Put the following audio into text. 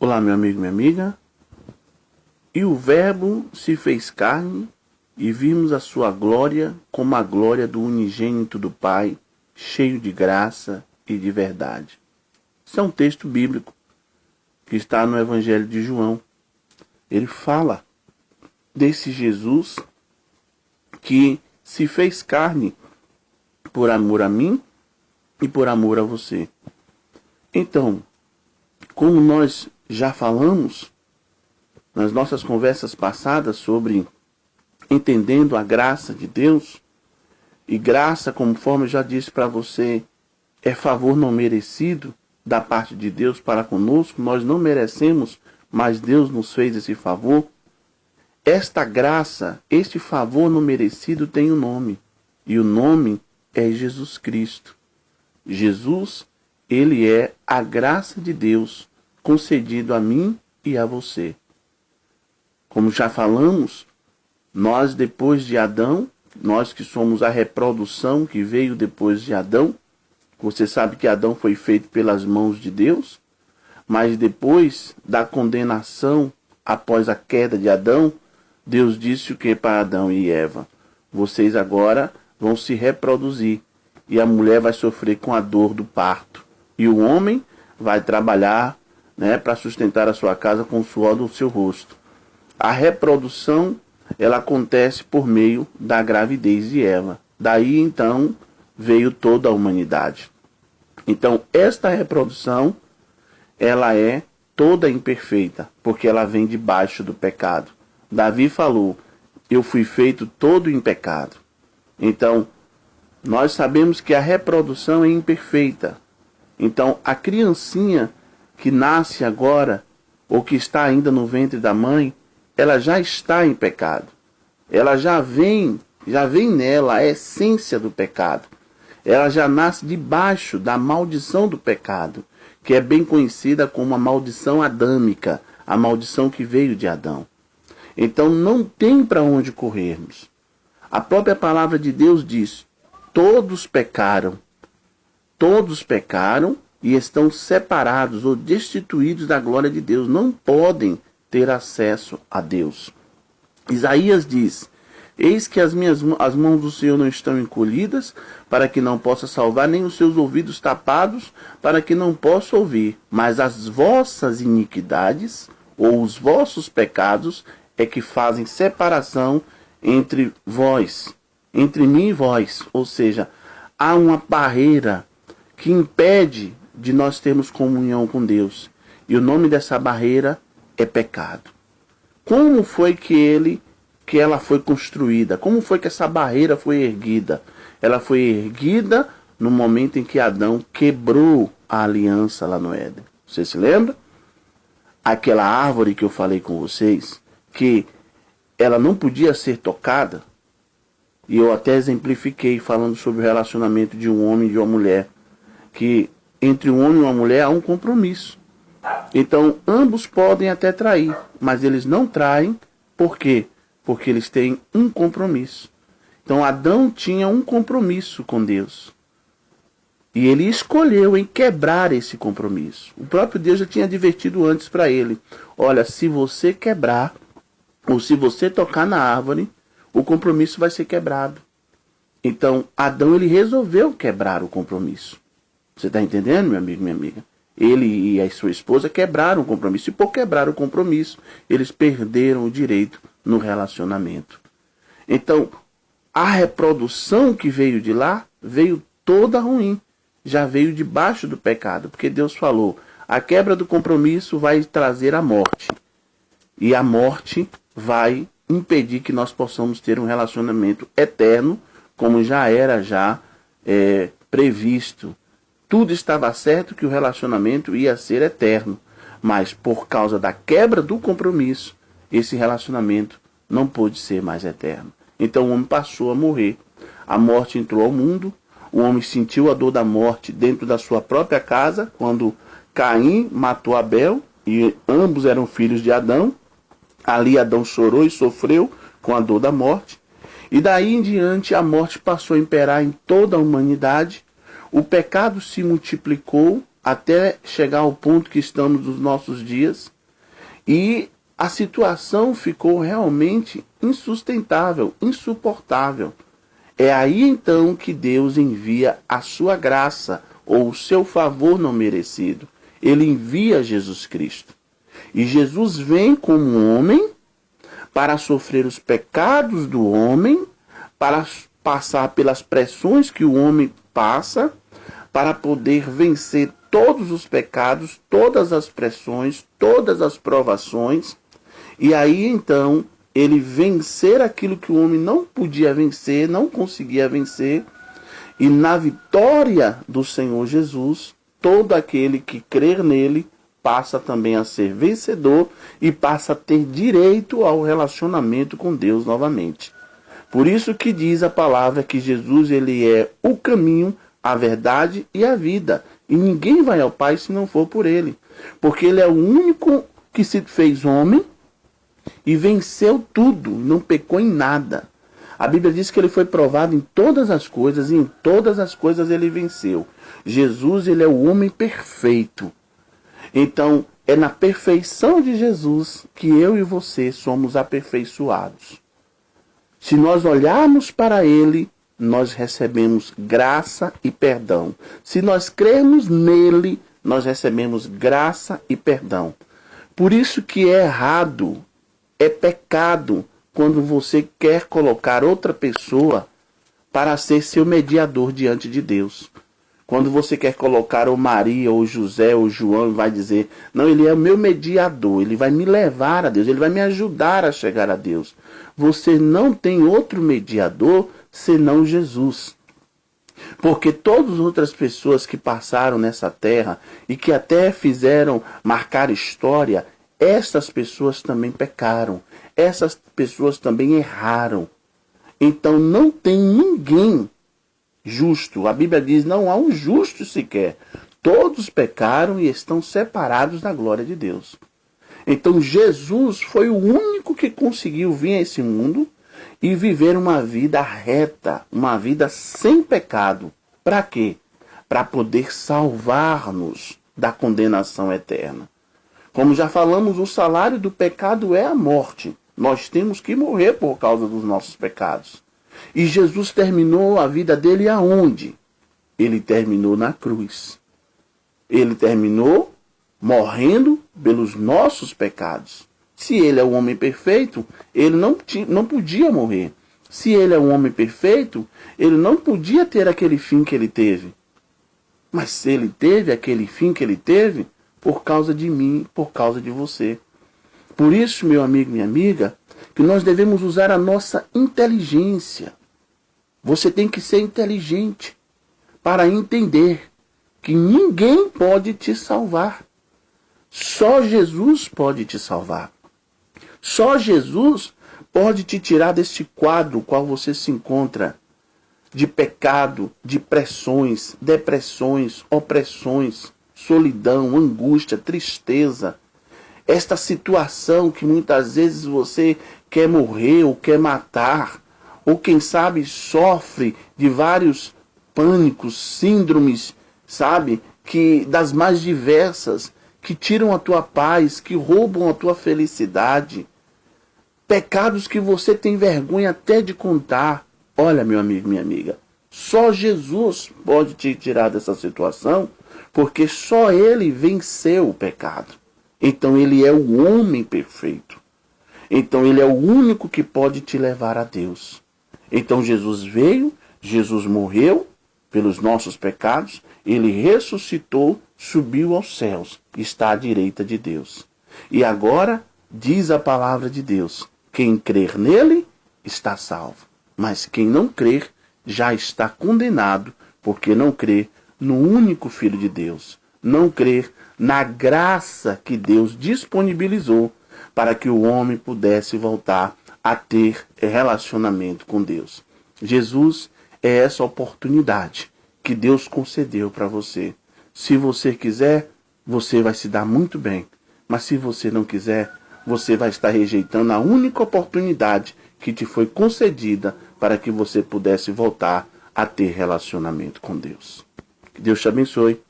Olá, meu amigo, minha amiga. E o Verbo se fez carne e vimos a sua glória como a glória do unigênito do Pai, cheio de graça e de verdade. Isso é um texto bíblico que está no Evangelho de João. Ele fala desse Jesus que se fez carne por amor a mim e por amor a você. Então, como nós já falamos nas nossas conversas passadas sobre entendendo a graça de Deus, e graça, conforme eu já disse para você, é favor não merecido da parte de Deus para conosco, nós não merecemos, mas Deus nos fez esse favor. Esta graça, este favor não merecido tem um nome, e o nome é Jesus Cristo. Jesus, ele é a graça de Deus concedido a mim e a você. Como já falamos, nós depois de Adão, nós que somos a reprodução que veio depois de Adão, você sabe que Adão foi feito pelas mãos de Deus, mas depois da condenação, após a queda de Adão, Deus disse o que para Adão e Eva? Vocês agora vão se reproduzir, e a mulher vai sofrer com a dor do parto, e o homem vai trabalhar, para sustentar a sua casa com o suor do seu rosto. A reprodução, ela acontece por meio da gravidez de Eva. Daí, então, veio toda a humanidade. Então, esta reprodução, ela é toda imperfeita, porque ela vem debaixo do pecado. Davi falou, eu fui feito todo em pecado. Então, nós sabemos que a reprodução é imperfeita. Então, a criancinha que nasce agora, ou que está ainda no ventre da mãe, ela já está em pecado. Ela já vem nela a essência do pecado. Ela já nasce debaixo da maldição do pecado, que é bem conhecida como a maldição adâmica, a maldição que veio de Adão. Então não tem para onde corrermos. A própria palavra de Deus diz, todos pecaram e estão separados ou destituídos da glória de Deus, não podem ter acesso a Deus. Isaías diz, eis que as mãos do Senhor não estão encolhidas, para que não possa salvar, nem os seus ouvidos tapados, para que não possa ouvir. Mas as vossas iniquidades, ou os vossos pecados, é que fazem separação entre vós, entre mim e vós. Ou seja, há uma barreira que impede de nós termos comunhão com Deus. E o nome dessa barreira é pecado. Como foi que ela foi construída? Como foi que essa barreira foi erguida? Ela foi erguida no momento em que Adão quebrou a aliança lá no Éden. Você se lembra? Aquela árvore que eu falei com vocês, que ela não podia ser tocada, e eu até exemplifiquei falando sobre o relacionamento de um homem e de uma mulher, que entre um homem e uma mulher há um compromisso. Então, ambos podem até trair, mas eles não traem, por quê? Porque eles têm um compromisso. Então, Adão tinha um compromisso com Deus. E ele escolheu em quebrar esse compromisso. O próprio Deus já tinha advertido antes para ele. Olha, se você quebrar, ou se você tocar na árvore, o compromisso vai ser quebrado. Então, Adão ele resolveu quebrar o compromisso. Você está entendendo, meu amigo, minha amiga? Ele e a sua esposa quebraram o compromisso. E por quebrar o compromisso, eles perderam o direito no relacionamento. Então, a reprodução que veio de lá, veio toda ruim. Já veio debaixo do pecado. Porque Deus falou, a quebra do compromisso vai trazer a morte. E a morte vai impedir que nós possamos ter um relacionamento eterno, como já era previsto. Tudo estava certo que o relacionamento ia ser eterno, mas por causa da quebra do compromisso, esse relacionamento não pôde ser mais eterno. Então o homem passou a morrer. A morte entrou ao mundo, o homem sentiu a dor da morte dentro da sua própria casa, quando Caim matou Abel, e ambos eram filhos de Adão. Ali Adão chorou e sofreu com a dor da morte. E daí em diante a morte passou a imperar em toda a humanidade. O pecado se multiplicou até chegar ao ponto que estamos nos nossos dias, e a situação ficou realmente insustentável, insuportável. É aí então que Deus envia a sua graça, ou o seu favor não merecido. Ele envia Jesus Cristo. E Jesus vem como homem para sofrer os pecados do homem, para passar pelas pressões que o homem passa, para poder vencer todos os pecados, todas as pressões, todas as provações. E aí então ele vencer aquilo que o homem não podia vencer, não conseguia vencer. E na vitória do Senhor Jesus, todo aquele que crer nele passa também a ser vencedor e passa a ter direito ao relacionamento com Deus novamente. Por isso que diz a palavra que Jesus ele é o caminho, a verdade e a vida. E ninguém vai ao Pai se não for por ele. Porque ele é o único que se fez homem e venceu tudo, não pecou em nada. A Bíblia diz que ele foi provado em todas as coisas e em todas as coisas ele venceu. Jesus ele é o homem perfeito. Então, é na perfeição de Jesus que eu e você somos aperfeiçoados. Se nós olharmos para ele, nós recebemos graça e perdão. Se nós crermos nele, nós recebemos graça e perdão. Por isso que é errado, é pecado, quando você quer colocar outra pessoa para ser seu mediador diante de Deus. Quando você quer colocar o Maria, ou José, ou João, e vai dizer, não, ele é o meu mediador, ele vai me levar a Deus, ele vai me ajudar a chegar a Deus. Você não tem outro mediador senão Jesus. Porque todas as outras pessoas que passaram nessa terra e que até fizeram marcar história, essas pessoas também pecaram, essas pessoas também erraram. Então não tem ninguém justo. A Bíblia diz, não há um justo sequer. Todos pecaram e estão separados da glória de Deus. Então Jesus foi o único que conseguiu vir a esse mundo e viver uma vida reta, uma vida sem pecado. Para quê? Para poder salvar-nos da condenação eterna. Como já falamos, o salário do pecado é a morte. Nós temos que morrer por causa dos nossos pecados. E Jesus terminou a vida dele aonde? Ele terminou na cruz. Ele terminou morrendo pelos nossos pecados. Se ele é o homem perfeito, ele não podia morrer. Se ele é um homem perfeito, ele não podia ter aquele fim que ele teve. Mas se ele teve aquele fim que ele teve, por causa de mim, por causa de você. Por isso, meu amigo, minha amiga, que nós devemos usar a nossa inteligência. Você tem que ser inteligente para entender que ninguém pode te salvar. Só Jesus pode te salvar. Só Jesus pode te tirar deste quadro no qual você se encontra, de pecado, de pressões, depressões, opressões, solidão, angústia, tristeza. Esta situação que muitas vezes você quer morrer ou quer matar, ou quem sabe sofre de vários pânicos, síndromes, sabe, que das mais diversas, que tiram a tua paz, que roubam a tua felicidade. Pecados que você tem vergonha até de contar. Olha, meu amigo, minha amiga, só Jesus pode te tirar dessa situação, porque só ele venceu o pecado. Então ele é o homem perfeito. Então ele é o único que pode te levar a Deus. Então Jesus veio, Jesus morreu pelos nossos pecados, ele ressuscitou, subiu aos céus, está à direita de Deus. E agora diz a palavra de Deus, quem crer nele está salvo, mas quem não crer já está condenado, porque não crê no único Filho de Deus, não crer na graça que Deus disponibilizou para que o homem pudesse voltar a ter relacionamento com Deus. Jesus é essa oportunidade que Deus concedeu para você. Se você quiser, você vai se dar muito bem. Mas se você não quiser, você vai estar rejeitando a única oportunidade que te foi concedida para que você pudesse voltar a ter relacionamento com Deus. Que Deus te abençoe.